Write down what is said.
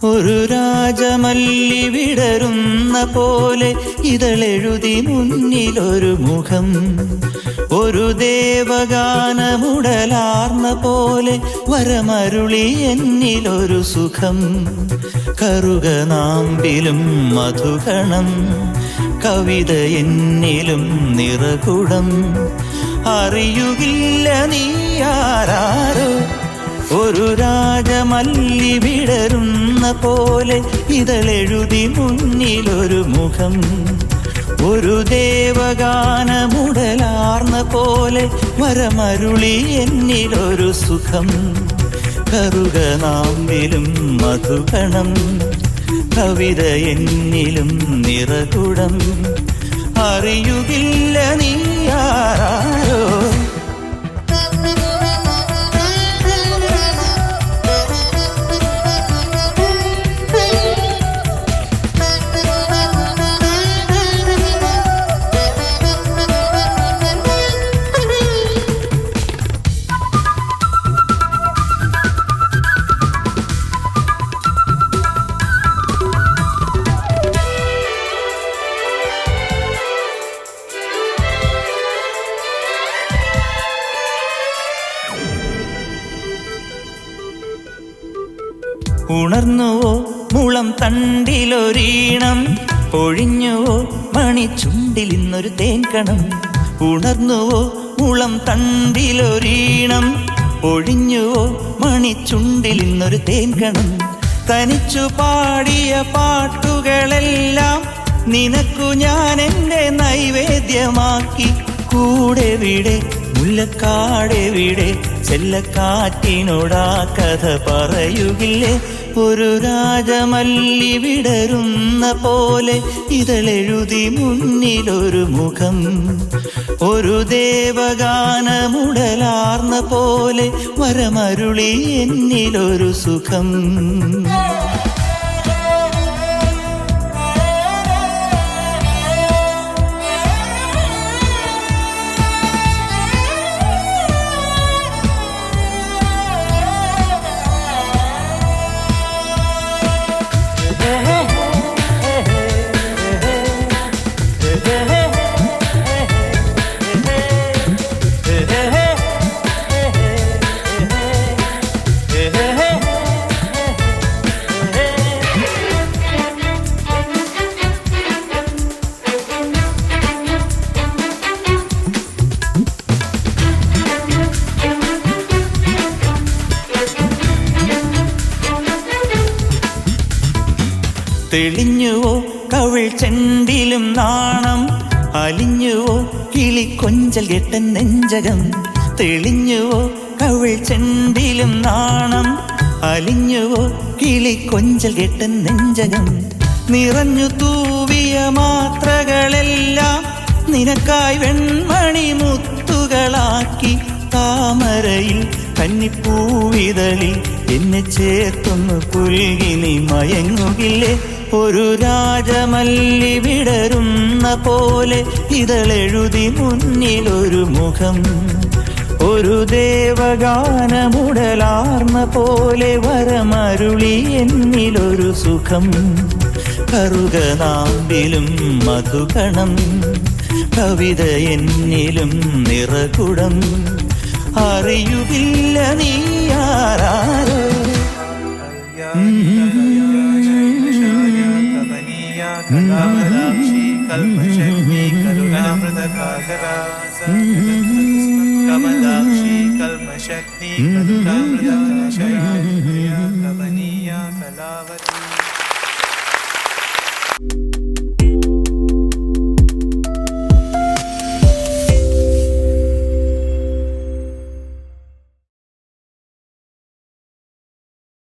ഒരു രാജമല്ലി വിടരുന്ന പോലെ ഇതളെഴുതി മുന്നിലൊരു മുഖം. ഒരു ദേവഗാനമുടലാർന്ന പോലെ വരമരുളി എന്നിലൊരു സുഖം. കറുകനാമ്പിലും മധുകണം, കവിത എന്നിലും നിറകുടം. അറിയുകില്ല നീ ആരാരോ, ഒരു രാജമല്ലി വിടരുന്ന പോലെ ഇതളെഴുതി മുന്നിലൊരു മുഖം. ഒരു ദേവഗാനമുടലാർന്ന പോലെ വരമരുളി എന്നിലൊരു സുഖം. കറുകനാമ്പിലും മധുകണം, കവിത എന്നിലും നിറകുടം. അറിയുകില്ല നീ ആരാരോ. ഉണർന്നുവോ മുളം തണ്ടിലൊരീണം, ഒഴിഞ്ഞുവോ മണിച്ചുണ്ടിലിന്നൊരു തേൻകണം. ഉണർന്നുവോ മുളം തണ്ടിലൊരീണം, ഒഴിഞ്ഞുവോ മണിച്ചുണ്ടിലിന്നൊരു തേൻകണം. തനിച്ചു പാടിയ പാട്ടുകളെല്ലാം നിനക്കു ഞാൻ എൻ്റെ നൈവേദ്യമാക്കി. കൂടെവിടെ മുല്ലക്കാടെവിടെ, ചെല്ലക്കാറ്റിനോടാ കഥ പറയുകില്ലേ. ഒരു രാജമല്ലി വിടരുന്ന പോലെ ഇതളെഴുതി മുന്നിലൊരു മുഖം. ഒരു ദേവഗാനമുടലാർന്ന പോലെ വരമരുളി എന്നിലൊരു സുഖം. തെളിഞ്ഞുവോ കവിൾ ചെണ്ടിലും നാണം, അലിഞ്ഞുവോ കിളിക്കൊഞ്ചൽ കെട്ടൻ നെഞ്ചകം. തെളിഞ്ഞുവോ കവിൾ ചെണ്ടിലും നാണം, അലിഞ്ഞുവോ കിളിക്കൊഞ്ചൽ കെട്ടൻ നെഞ്ചകം. നിറഞ്ഞു തൂവിയ മാത്രകളെല്ലാം നിനക്കായി വെൺമണി മുത്തുകളാക്കി. താമരയിൽ കന്നിപ്പൂവിതളിൽ എന്നെ ചേർത്തൊന്നു പുൽകി നീ മയങ്ങുകില്ലേ. ഒരു രാജമല്ലി വിടരുന്ന പോലെ ഇതളെഴുതി മുന്നിലൊരു മുഖം. ഒരു ദേവഗാനമുടലാർന്ന പോലെ വരമരുളി എന്നിലൊരു സുഖം. കറുകനാമ്പിലും മധുകണം, കവിത എന്നിലും നിറകുടം. അറിയുകില്ല നീ ആരാരോ. കമലാക്ഷി കൽമശക്തി കരുണാമൃതകാകരാ